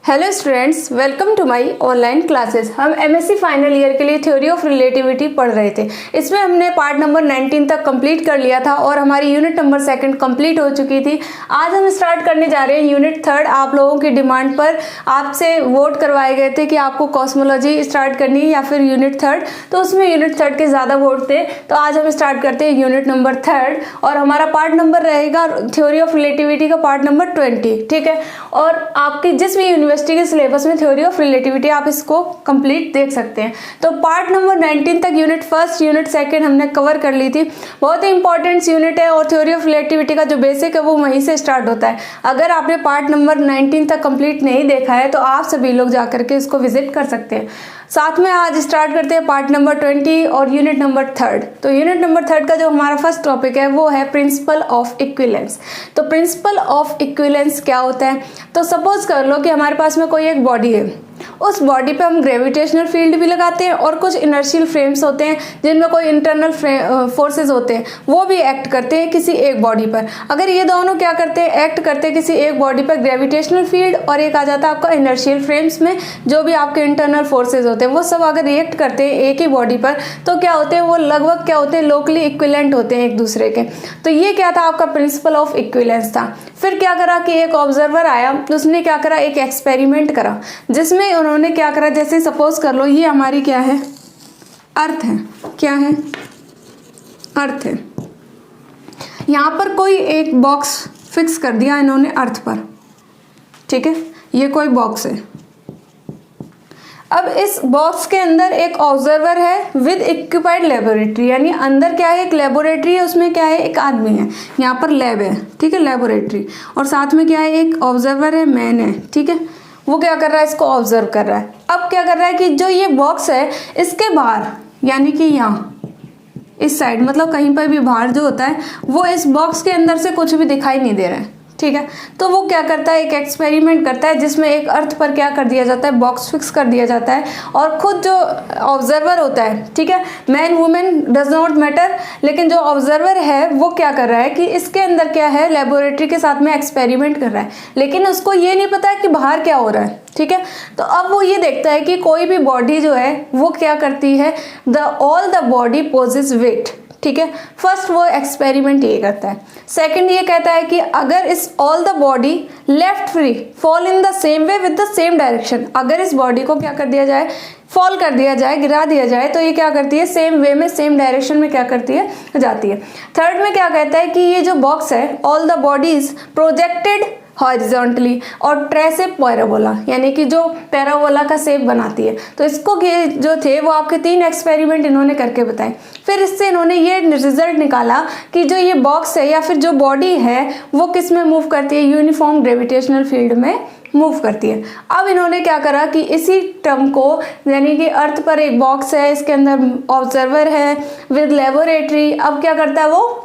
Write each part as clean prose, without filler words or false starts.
Hello students, welcome to my online classes. हम MSc final year के लिए theory of relativity पढ़ रहे थे। इसमें हमने पार्ट नंबर 19 तक कंप्लीट कर लिया था और हमारी यूनिट नंबर 2 कंप्लीट हो चुकी थी। आज हम स्टार्ट करने जा रहे हैं यूनिट 3। आप लोगों की डिमांड पर आपसे वोट करवाए गए थे कि आपको कॉस्मोलॉजी स्टार्ट करनी है या फिर यूनिट 3, तो उसमें यूनिट 3 के ज़्यादा वोट थे। तो आज हम स्टार्ट करते हैं यूनिट नंबर 3 और हमारा पार्ट नंबर रहेगा थ्योरी ऑफ रिलेटिविटी का पार्ट नंबर 20। ठीक है, और आपकी जिस भी यूनिवर्सिटी के सिलेबस में थ्योरी ऑफ रिलेटिविटी आप इसको कंप्लीट देख सकते हैं। तो पार्ट नंबर 19 तक यूनिट 1, यूनिट 2 हमने कवर कर ली थी। बहुत ही इंपॉर्टेंट यूनिट है और थ्योरी ऑफ रिलेटिविटी का जो बेसिक है वो वहीं से स्टार्ट होता है। अगर आपने पार्ट नंबर 19 तक कंप्लीट नहीं देखा है तो आप सभी लोग जाकर के इसको विजिट कर सकते हैं। साथ में आज स्टार्ट करते हैं पार्ट नंबर 20 और यूनिट नंबर 3। तो यूनिट नंबर 3 का जो हमारा फर्स्ट टॉपिक है वो है प्रिंसिपल ऑफ इक्विवेलेंस। तो प्रिंसिपल ऑफ इक्विवेलेंस क्या होता है? तो सपोज कर लो कि हमारे पास में कोई एक बॉडी है, उस बॉडी पे हम ग्रेविटेशनल फील्ड भी लगाते हैं और कुछ इनर्शियल फ्रेम्स होते हैं जिनमें कोई इंटरनल फोर्सेस होते हैं, वो भी एक्ट करते हैं किसी एक बॉडी पर। अगर ये दोनों क्या करते हैं, एक्ट करते हैं किसी एक बॉडी पर ग्रेविटेशनल फील्ड, और एक आ जाता है आपका इनर्शियल फ्रेम्स में जो भी आपके इंटरनल फोर्सेज होते हैं, वो सब अगर रिएक्ट करते हैं एक ही बॉडी पर, तो क्या होते हैं, वो लगभग क्या होते हैं, लोकली इक्विवेलेंट होते हैं एक दूसरे के। तो ये क्या था, आपका प्रिंसिपल ऑफ इक्विवेलेंस था। फिर क्या करा कि एक ऑब्जर्वर आया, उसने क्या करा, एक एक्सपेरिमेंट करा जिसमें उन्होंने क्या करा, जैसे सपोज कर लो ये हमारी क्या है, अर्थ है। क्या है? अर्थ है। यहाँ पर कोई एक बॉक्स फिक्स कर दिया इन्होंने अर्थ पर। ठीक है, ये कोई बॉक्स है। अब इस बॉक्स के अंदर एक ऑब्जर्वर है विद इक्विपाइड लेबोरेटरी, यानी अंदर क्या है, एक लेबोरेटरी है, उसमें क्या है, एक आदमी है। यहाँ पर लैब है, ठीक है, लेबोरेटरी, और साथ में क्या है, एक ऑब्जर्वर है, मैन है। ठीक है, वो क्या कर रहा है, इसको ऑब्जर्व कर रहा है। अब क्या कर रहा है कि जो ये बॉक्स है इसके बाहर, यानी कि यहाँ इस साइड, मतलब कहीं पर भी बाहर जो होता है, वो इस बॉक्स के अंदर से कुछ भी दिखाई नहीं दे रहा है। ठीक है, तो वो क्या करता है, एक एक्सपेरिमेंट करता है जिसमें एक अर्थ पर क्या कर दिया जाता है, बॉक्स फिक्स कर दिया जाता है, और खुद जो ऑब्जर्वर होता है, ठीक है, man women does not matter, लेकिन जो ऑब्जर्वर है वो क्या कर रहा है कि इसके अंदर क्या है, लेबोरेटरी के साथ में एक्सपेरिमेंट कर रहा है, लेकिन उसको ये नहीं पता है कि बाहर क्या हो रहा है। ठीक है, तो अब वो ये देखता है कि कोई भी बॉडी जो है वो क्या करती है, all the body possess weight. ठीक है, फर्स्ट वो एक्सपेरिमेंट ये करता है। सेकंड ये कहता है कि अगर इस all the body left free fall in the same way with the same direction, अगर इस बॉडी को क्या कर दिया जाए, फॉल कर दिया जाए, गिरा दिया जाए, तो ये क्या करती है, सेम वे में, सेम डायरेक्शन में क्या करती है, जाती है। थर्ड में क्या कहता है कि ये जो बॉक्स है, all the bodies projected horizontally और ट्रेसेप पैराबोला, यानी कि जो पैराबोला का शेप बनाती है। तो इसको जो थे वो आपके 3 एक्सपेरिमेंट इन्होंने करके बताए। फिर इससे इन्होंने ये रिजल्ट निकाला कि जो ये बॉक्स है या फिर जो बॉडी है वो किस में मूव करती है, यूनिफॉर्म ग्रेविटेशनल फील्ड में मूव करती है। अब इन्होंने क्या करा कि इसी टर्म को, यानी कि अर्थ पर एक बॉक्स है, इसके अंदर ऑब्जर्वर है विद लेबोरेटरी, अब क्या करता है वो,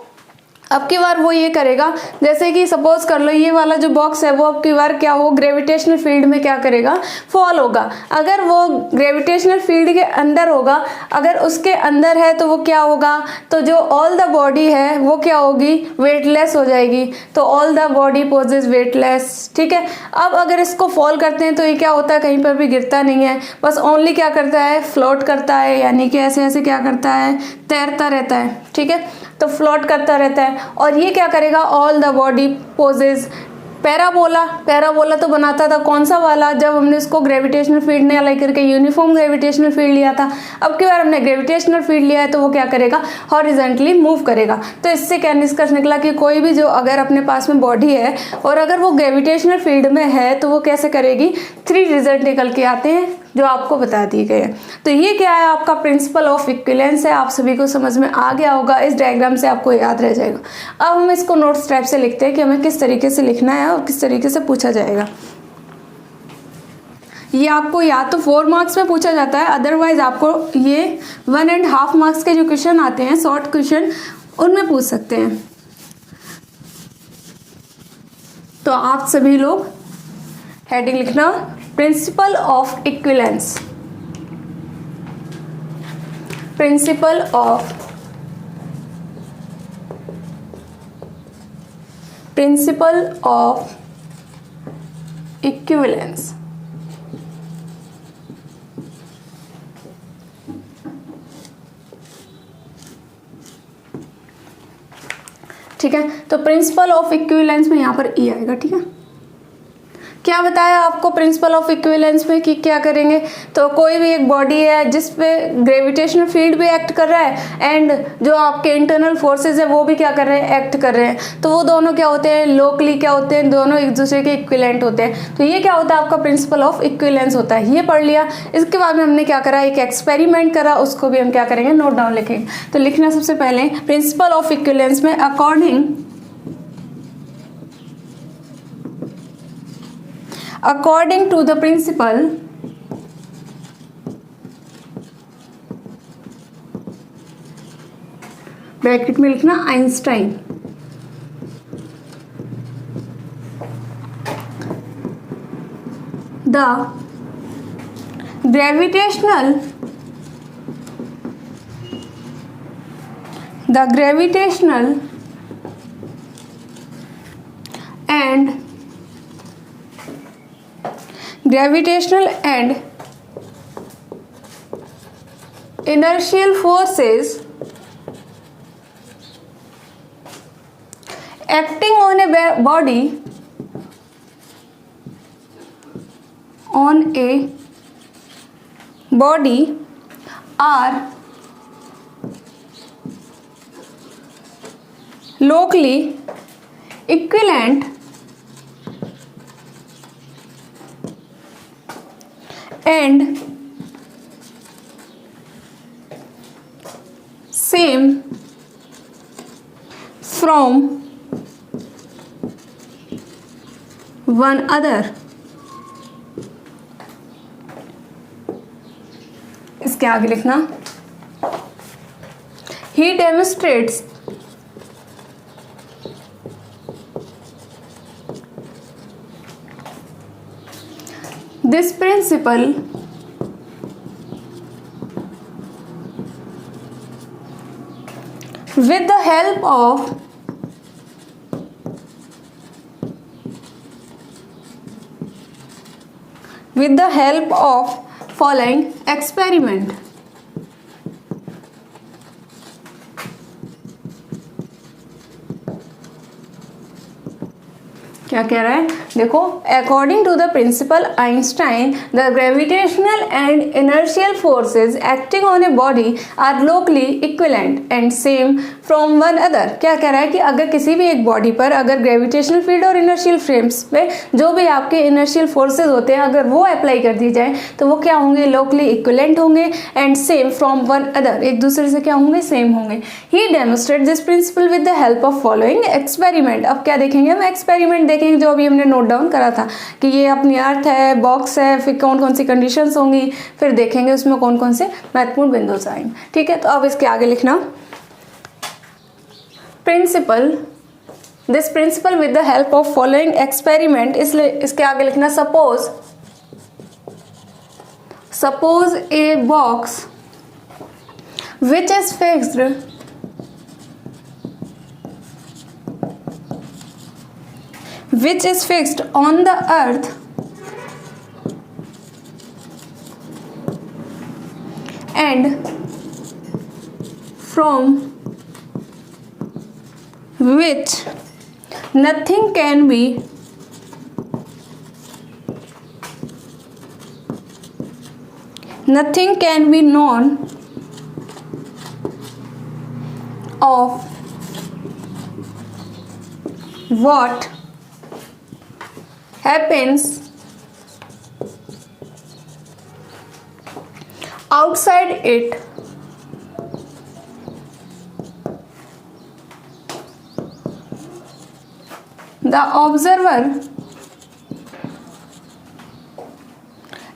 अब की बार वो ये करेगा, जैसे कि सपोज कर लो ये वाला जो बॉक्स है वो अब की बार क्या हो, ग्रेविटेशनल फील्ड में क्या करेगा, फॉल होगा। अगर वो ग्रेविटेशनल फील्ड के अंदर होगा, अगर उसके अंदर है तो वो क्या होगा, तो जो ऑल द बॉडी है वो क्या होगी, वेटलेस हो जाएगी। तो all the body possess weightless. ठीक है, अब अगर इसको फॉल करते हैं तो ये क्या होता है, कहीं पर भी गिरता नहीं है, बस ओनली क्या करता है, फ्लोट करता है, यानी कि ऐसे ऐसे क्या करता है, तैरता रहता है। ठीक है, तो फ्लोट करता रहता है। और ये क्या करेगा, all the body possess parabola. Parabola तो बनाता था कौन सा वाला, जब हमने इसको ग्रेविटेशनल फील्ड ने अलाई करके यूनिफॉर्म ग्रेविटेशनल फील्ड लिया था। अब की बार हमने ग्रेविटेशनल फील्ड लिया है तो वो क्या करेगा, हॉरिजॉन्टली मूव करेगा। तो इससे क्या निष्कर्ष निकला कि कोई भी जो अगर अपने पास में बॉडी है और अगर वो ग्रेविटेशनल फील्ड में है तो वो कैसे करेगी, 3 रिजल्ट निकल के आते हैं जो आपको बता दिए गए हैं। तो ये क्या है, आपका प्रिंसिपल ऑफ इक्विवेलेंस है। आप सभी को समझ में आ गया होगा, इस डायग्राम से आपको याद रह जाएगा। अब हम इसको नोट्स टाइप से लिखते हैं कि हमें किस तरीके से लिखना है और किस तरीके से पूछा जाएगा। ये आपको या तो 4 मार्क्स में पूछा जाता है, अदरवाइज आपको ये 1.5 मार्क्स के जो क्वेश्चन आते हैं, शॉर्ट क्वेश्चन, उनमें पूछ सकते हैं। तो आप सभी लोग हेडिंग लिखना, principle of equivalence. Principle of equivalence. ठीक है। तो प्रिंसिपल ऑफ इक्विवेलेंस में यहाँ पर ई आएगा, ठीक है। क्या बताया आपको प्रिंसिपल ऑफ इक्विवेलेंस में कि क्या करेंगे, तो कोई भी एक बॉडी है जिस पे ग्रेविटेशनल फील्ड भी एक्ट कर रहा है एंड जो आपके इंटरनल फोर्सेस है वो भी क्या कर रहे हैं, एक्ट कर रहे हैं, तो वो दोनों क्या होते हैं, लोकली क्या होते हैं, दोनों एक दूसरे के इक्विवेलेंट होते हैं। तो ये क्या होता है, आपका प्रिंसिपल ऑफ इक्विवेलेंस होता है, ये पढ़ लिया। इसके बाद में हमने क्या करा, एक एक्सपेरिमेंट करा, उसको भी हम क्या करेंगे, नोट डाउन लिखेंगे। तो लिखना सबसे पहले प्रिंसिपल ऑफ इक्विवेलेंस में according to the principle bracket में लिखना Einstein, the gravitational and inertial forces acting on a body are locally equivalent and same from one other। इसके आगे लिखना he demonstrates this principle with the help of following experiment। क्या कह रहा है, देखो, according to the principle Einstein the gravitational and inertial forces acting on a body are locally equivalent and same from one other. क्या कह रहा है कि अगर किसी भी एक बॉडी पर अगर ग्रेविटेशनल फील्ड और इनर्शियल फ्रेम्स पे जो भी आपके इनर्शियल फोर्सेज होते हैं अगर वो अप्लाई कर दी जाए तो वो क्या होंगे, लोकली इक्विवेलेंट होंगे and same from one other, एक दूसरे से क्या होंगे, सेम होंगे। He demonstrate this principle with the help of following experiment. अब क्या देखेंगे हम, एक्सपेरिमेंट देखेंगे जो अभी हमने नोट डाउन करा था कि ये अपनी अर्थ है, बॉक्स है, फिर कौन कौन सी कंडीशंस होंगी, फिर देखेंगे उसमें कौन कौन से महत्वपूर्ण बिंदु आएंगे, ठीक है। तो अब इसके आगे लिखना principle, this principle with the help of following experiment, इसलिए इसके आगे लिखना suppose a box which is fixed on the earth and from which nothing can be known of what happens outside it the observer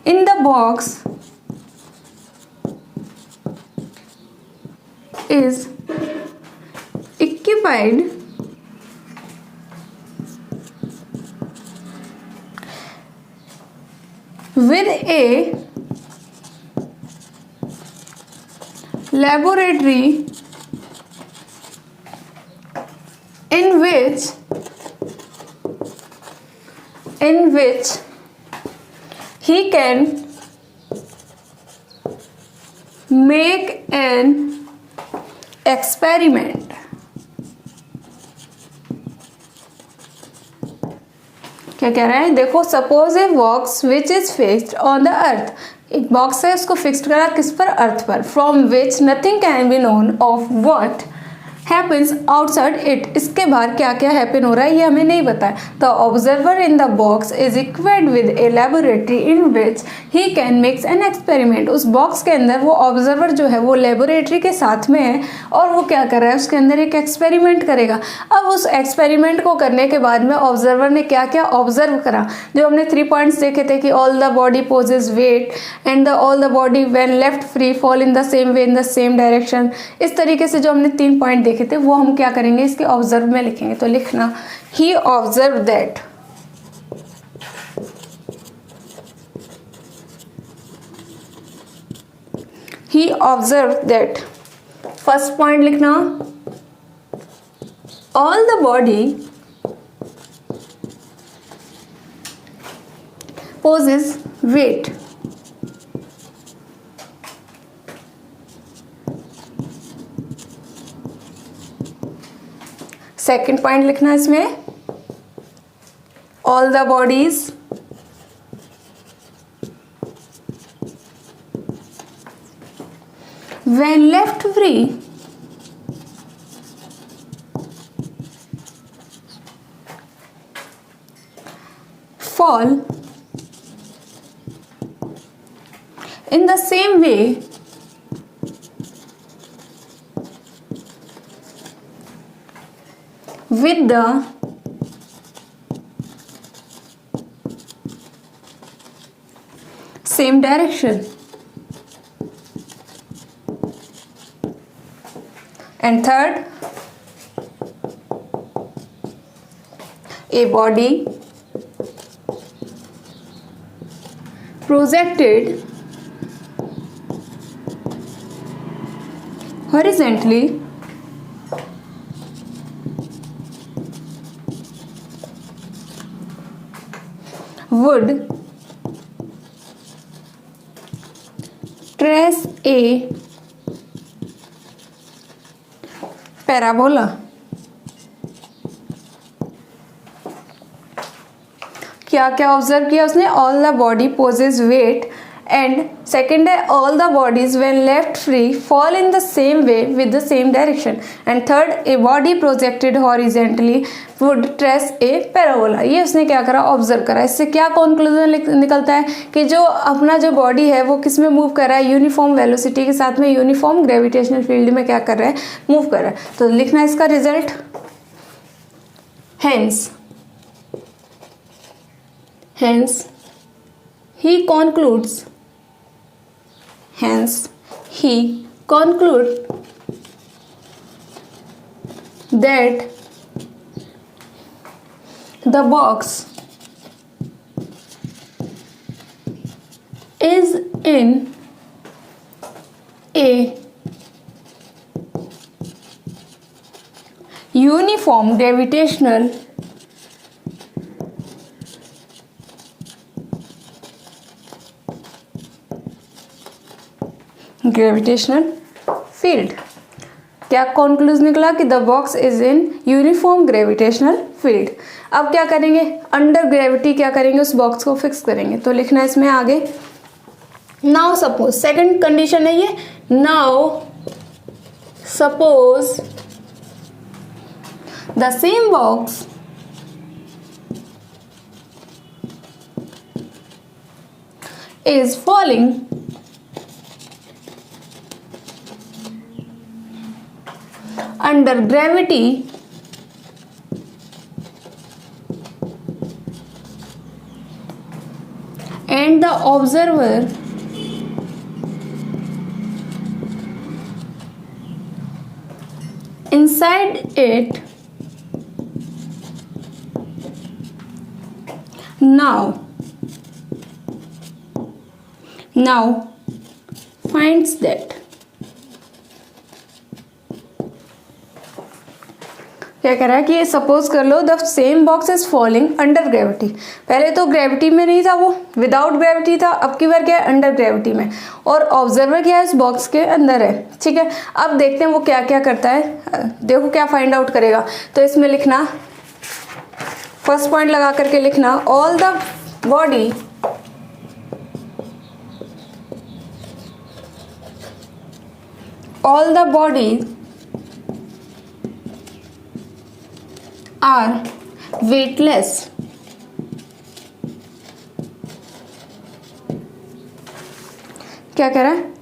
in the box is equipped with a laboratory in which he can make an experiment क्या कह रहा है, देखो suppose a box which is fixed on the earth, एक box है उसको fixed करा किस पर, अर्थ पर, from which nothing can be known of what happens outside it, इसके बाहर क्या क्या हैपन हो रहा है ये हमें नहीं पता है। The observer in the box is equipped with a laboratory in which he can makes an experiment, उस बॉक्स के अंदर वो ऑब्जर्वर जो है वो लेबोरेटरी के साथ में है और वो क्या कर रहा है, उसके अंदर एक एक्सपेरिमेंट करेगा। अब उस एक्सपेरिमेंट को करने के बाद में ऑब्जर्वर ने क्या क्या ऑब्जर्व करा, जो हमने 3 पॉइंट्स देखे थे कि all the body possess weight and all the body when left free fall in the same way in the same direction, इस तरीके से जो हमने 3 पॉइंट देखे थे वो हम क्या करेंगे, इसके ऑब्जर्व में लिखेंगे। तो लिखना he observe that, he observe that, first point लिखना all the body possess weight, second point लिखना इसमें all the bodies when left free fall in the same way with the same direction. And third, a body projected horizontally would trace a parabola। क्या क्या observe किया उसने, all the body possess weight and second है all the bodies when left free fall in the same way with the same direction and third a body projected horizontally would trace a parabola. ये उसने क्या करा, observe करा। इससे क्या conclusion निकलता है कि जो अपना जो बॉडी है वो किस में मूव कर रहा है, यूनिफॉर्म वेलोसिटी के साथ में यूनिफॉर्म ग्रेविटेशनल फील्ड में क्या कर रहा है, मूव कर रहा है। तो लिखना इसका result, hence he concludes that the box is in a uniform gravitational field. क्या कंक्लूजन निकला कि the box is in uniform gravitational field. अब क्या करेंगे, अंडर ग्रेविटी क्या करेंगे, उस बॉक्स को फिक्स करेंगे। तो लिखना इसमें आगे, नाउ सपोज, सेकंड कंडीशन है ये, now suppose the same box is falling under gravity and the observer inside it now finds that क्या कह रहा है कि सपोज कर लो the same box is falling under gravity. पहले तो ग्रेविटी में नहीं था, वो विदाउट ग्रेविटी था, अब की बार क्या है, अंडर ग्रेविटी में, और ऑब्जर्वर क्या है, इस बॉक्स के अंदर है। ठीक है, अब देखते हैं वो क्या क्या करता है, देखो क्या फाइंड आउट करेगा। तो इसमें लिखना फर्स्ट पॉइंट लगा करके लिखना, all the body are weightless. क्या कह रहा है?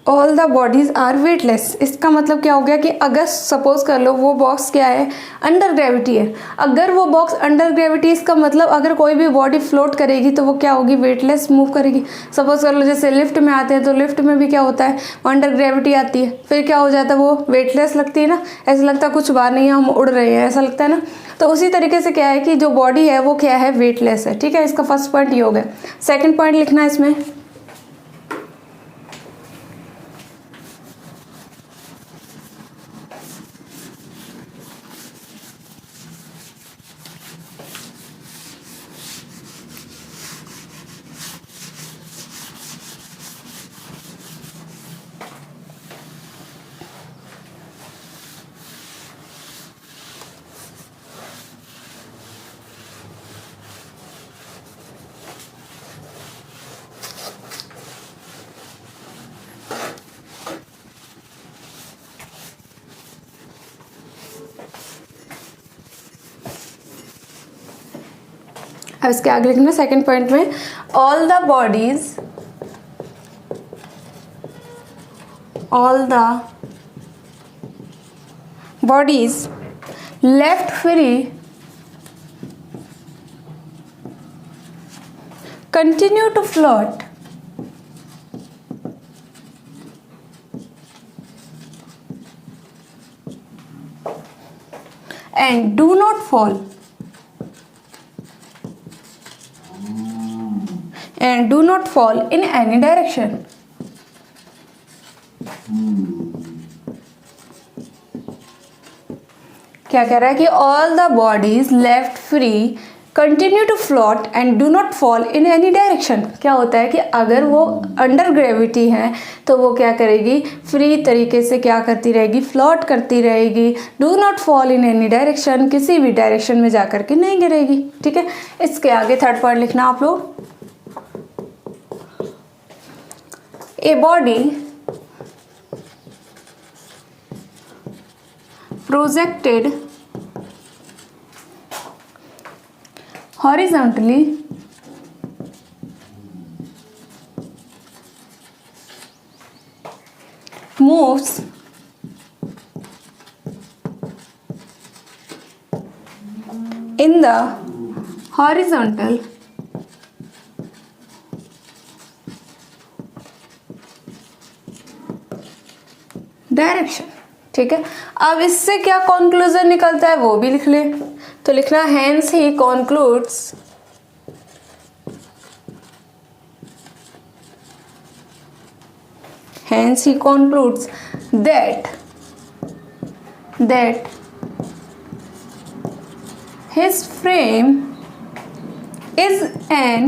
All the bodies are weightless. इसका मतलब क्या हो गया कि अगर सपोज कर लो वो बॉक्स क्या है, अंडर ग्रेविटी है। अगर वो बॉक्स अंडर ग्रेविटी, इसका मतलब अगर कोई भी बॉडी फ्लोट करेगी तो वो क्या होगी, वेटलेस मूव करेगी। सपोज कर लो जैसे लिफ्ट में आते हैं तो लिफ्ट में भी क्या होता है, अंडर ग्रेविटी आती है, फिर क्या हो जाता है, वो वेटलेस लगती है ना, ऐसा लगता है कुछ बाहर नहीं है, हम उड़ रहे हैं, ऐसा लगता है ना। तो उसी तरीके से क्या है कि जो बॉडी है वो क्या है, वेटलेस है। ठीक है, इसका फर्स्ट पॉइंट ये हो गया। सेकेंड पॉइंट लिखना है इसमें, अब इसके आगे लिखना सेकंड पॉइंट में, all the bodies left free continue to float and do not fall in any direction. क्या कह रहा है कि all the bodies left free continue to float and do not fall in any direction. क्या होता है कि अगर वो अंडर ग्रेविटी है तो वो क्या करेगी, फ्री तरीके से क्या करती रहेगी, फ्लोट करती रहेगी। Do not fall in any direction, किसी भी डायरेक्शन में जाकर के नहीं गिरेगी। ठीक है, इसके आगे थर्ड पॉइंट लिखना आप लोग, ए body projected horizontally moves in the horizontal direction. ठीक है, अब इससे क्या कंक्लूजन निकलता है वो भी लिख ले। तो लिखना, hence he concludes that his frame is an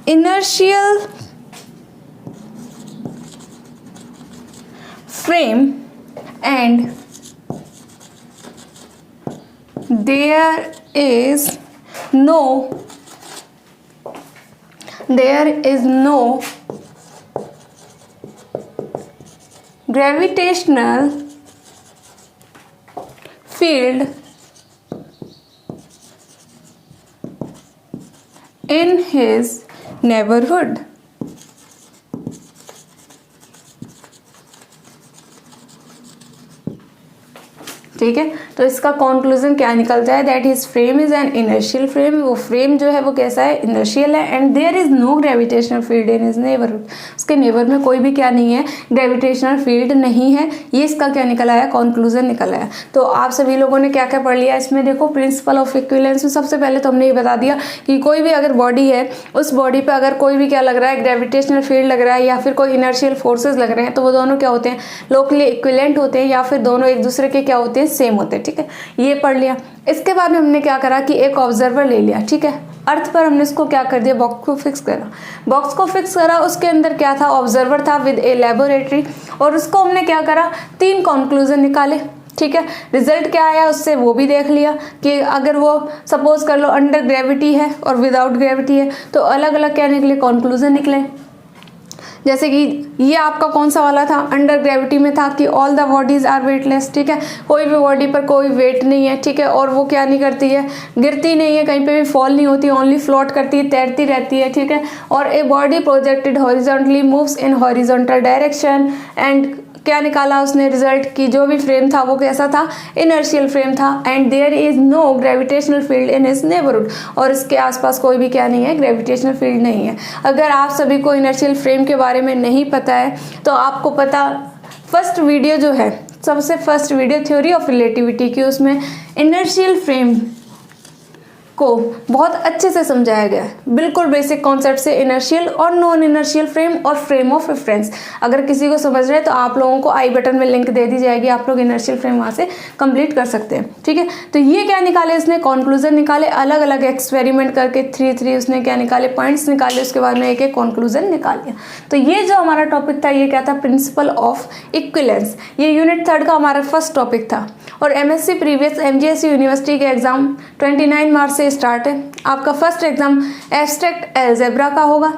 inertial frame and there is no gravitational field in his neighborhood। ठीक है, तो इसका कंक्लूजन क्या निकलता है, that his frame is an inertial frame. वो फ्रेम जो है वो कैसा है, इनर्शियल है। And there is no gravitational field in his neighbourhood, उसके नेबर में कोई भी क्या नहीं है, ग्रेविटेशनल फील्ड नहीं है। ये इसका क्या निकल आया, कंक्लूजन निकल आया। तो आप सभी लोगों ने क्या क्या पढ़ लिया इसमें, देखो प्रिंसिपल ऑफ इक्विवेलेंस में सबसे पहले तो हमने ये बता दिया कि कोई भी अगर बॉडी है, उस बॉडी पे अगर कोई भी क्या लग रहा है, ग्रेविटेशनल फील्ड लग रहा है या फिर कोई इनर्शियल फोर्सेज लग रहे हैं, तो वो दोनों क्या होते हैं, लोकली इक्विवेलेंट होते हैं या फिर दोनों एक दूसरे के क्या होते हैं, सेम होते हैं। ठीक है, ये पढ़ लिया। इसके बाद में हमने क्या करा कि एक ऑब्जर्वर ले लिया। ठीक है, अर्थ पर हमने इसको क्या कर दिया, बॉक्स को फिक्स करा। बॉक्स को फिक्स करा, उसके अंदर क्या था, ऑब्जर्वर था विद ए लेबोरेटरी, और उसको हमने क्या करा, 3 कंक्लूजन निकाले। ठीक है, रिजल्ट क्या आया उससे वो भी देख लिया कि अगर वो सपोज कर लो अंडर ग्रेविटी है और विदाउट ग्रेविटी है तो अलग अलग क्या निकले, कंक्लूजन निकले। जैसे कि ये आपका कौन सा वाला था, अंडर ग्रेविटी में था कि all the bodies are weightless. ठीक है, कोई भी बॉडी पर कोई वेट नहीं है। ठीक है, और वो क्या नहीं करती है, गिरती नहीं है, कहीं पे भी फॉल नहीं होती, ओनली फ्लोट करती है, तैरती रहती है। ठीक है, और ए body projected horizontally moves in horizontal direction. And क्या निकाला उसने रिजल्ट कि जो भी फ्रेम था वो कैसा था, इनर्शियल फ्रेम था। And there is no gravitational field in his neighbourhood, और इसके आसपास कोई भी क्या नहीं है, ग्रेविटेशनल फील्ड नहीं है। अगर आप सभी को इनर्शियल फ्रेम के बारे में नहीं पता है तो आपको पता, फर्स्ट वीडियो जो है, सबसे first video theory of relativity की, उसमें इनर्शियल फ्रेम को बहुत अच्छे से समझाया गया है, बिल्कुल बेसिक कॉन्सेप्ट से, इनर्शियल और नॉन इनर्शियल फ्रेम और फ्रेम ऑफ रेफरेंस। अगर किसी को समझ रहे हैं तो आप लोगों को आई बटन में लिंक दे दी जाएगी, आप लोग इनर्शियल फ्रेम वहाँ से कंप्लीट कर सकते हैं। ठीक है, तो ये क्या निकाले इसने, कंक्लूजन निकाले, अलग अलग एक्सपेरिमेंट करके 3 उसने क्या निकाले, पॉइंट्स निकाले, उसके बाद में एक एक कंक्लूजन निकाल लिया। तो ये जो हमारा टॉपिक था ये क्या था, प्रिंसिपल ऑफ इक्विवेलेंस। ये यूनिट 3 का हमारा फर्स्ट टॉपिक था। और एमएससी प्रीवियस एमजीएससी यूनिवर्सिटी के एग्जाम 29 मार्च से स्टार्ट है। आपका फर्स्ट एग्जाम एब्स्ट्रैक्ट अलजेब्रा का होगा।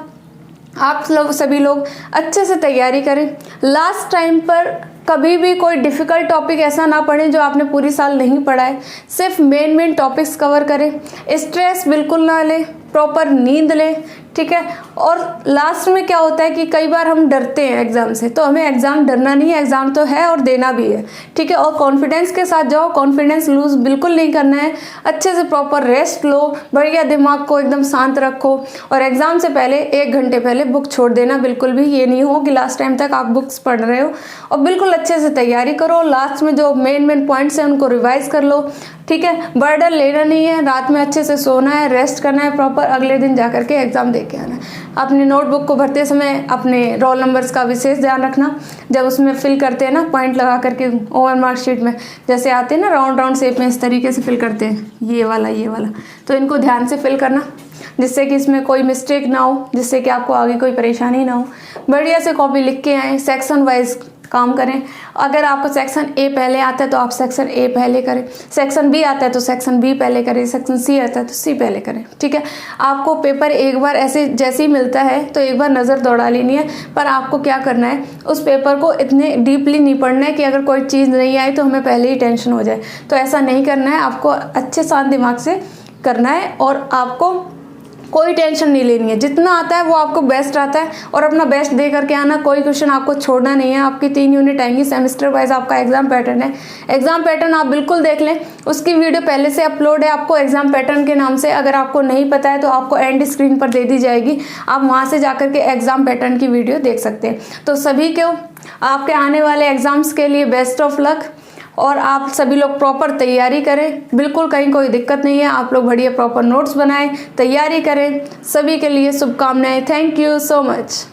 आप लोग सभी लोग अच्छे से तैयारी करें। लास्ट टाइम पर कभी भी कोई डिफ़िकल्ट टॉपिक ऐसा ना पढ़ें जो आपने पूरी साल नहीं पढ़ा है। सिर्फ मेन टॉपिक्स कवर करें, स्ट्रेस बिल्कुल ना लें, प्रॉपर नींद लें। ठीक है, और लास्ट में क्या होता है कि कई बार हम डरते हैं एग्ज़ाम से, तो हमें एग्ज़ाम डरना नहीं है, एग्ज़ाम तो है और देना भी है। ठीक है, और कॉन्फिडेंस के साथ जाओ, कॉन्फिडेंस लूज बिल्कुल नहीं करना है। अच्छे से प्रॉपर रेस्ट लो, बढ़िया दिमाग को एकदम शांत रखो, और एग्ज़ाम से पहले 1 घंटे पहले बुक छोड़ देना बिल्कुल भी। ये नहीं हो कि लास्ट टाइम तक आप बुक्स पढ़ रहे हो, और बिल्कुल अच्छे से तैयारी करो। लास्ट में जो मेन पॉइंट्स हैं उनको रिवाइज कर लो। ठीक है, बर्डन लेना नहीं है, रात में अच्छे से सोना है, रेस्ट करना है प्रॉपर, अगले दिन जा करके एग्ज़ाम दे के आना है। अपनी नोटबुक को भरते समय अपने रोल नंबर्स का विशेष ध्यान रखना। जब उसमें फिल करते हैं ना, पॉइंट लगा करके ओवर मार्कशीट में जैसे आते हैं ना, राउंड शेप में इस तरीके से फिल करते हैं, ये वाला, तो इनको ध्यान से फिल करना, जिससे कि इसमें कोई मिस्टेक ना हो, जिससे कि आपको आगे कोई परेशानी ना हो। बढ़िया से कॉपी लिख के आएँ, सेक्शन वाइज काम करें। अगर आपको सेक्शन ए पहले आता है तो आप सेक्शन ए पहले करें, सेक्शन बी आता है तो सेक्शन बी पहले करें, सेक्शन सी आता है तो सी पहले करें। ठीक है, आपको पेपर एक बार ऐसे जैसे ही मिलता है तो एक बार नज़र दौड़ा लेनी है, पर आपको क्या करना है, उस पेपर को इतने डीपली नहीं पढ़ना है कि अगर कोई चीज़ नहीं आई तो हमें पहले ही टेंशन हो जाए। तो ऐसा नहीं करना है, आपको अच्छे शांत दिमाग से करना है, और आपको कोई टेंशन नहीं लेनी है। जितना आता है वो आपको बेस्ट आता है, और अपना बेस्ट दे करके आना, कोई क्वेश्चन आपको छोड़ना नहीं है। आपकी 3 यूनिट आएंगी, सेमेस्टर वाइज आपका एग्जाम पैटर्न है। एग्जाम पैटर्न आप बिल्कुल देख लें, उसकी वीडियो पहले से अपलोड है आपको एग्जाम पैटर्न के नाम से। अगर आपको नहीं पता है तो आपको एंड स्क्रीन पर दे दी जाएगी, आप वहाँ से जाकर के एग्जाम पैटर्न की वीडियो देख सकते हैं। तो सभी को आपके आने वाले एग्जाम्स के लिए बेस्ट ऑफ लक, और आप सभी लोग प्रॉपर तैयारी करें, बिल्कुल कहीं कोई दिक्कत नहीं है। आप लोग बढ़िया प्रॉपर नोट्स बनाएं, तैयारी करें। सभी के लिए शुभकामनाएं। Thank you so much.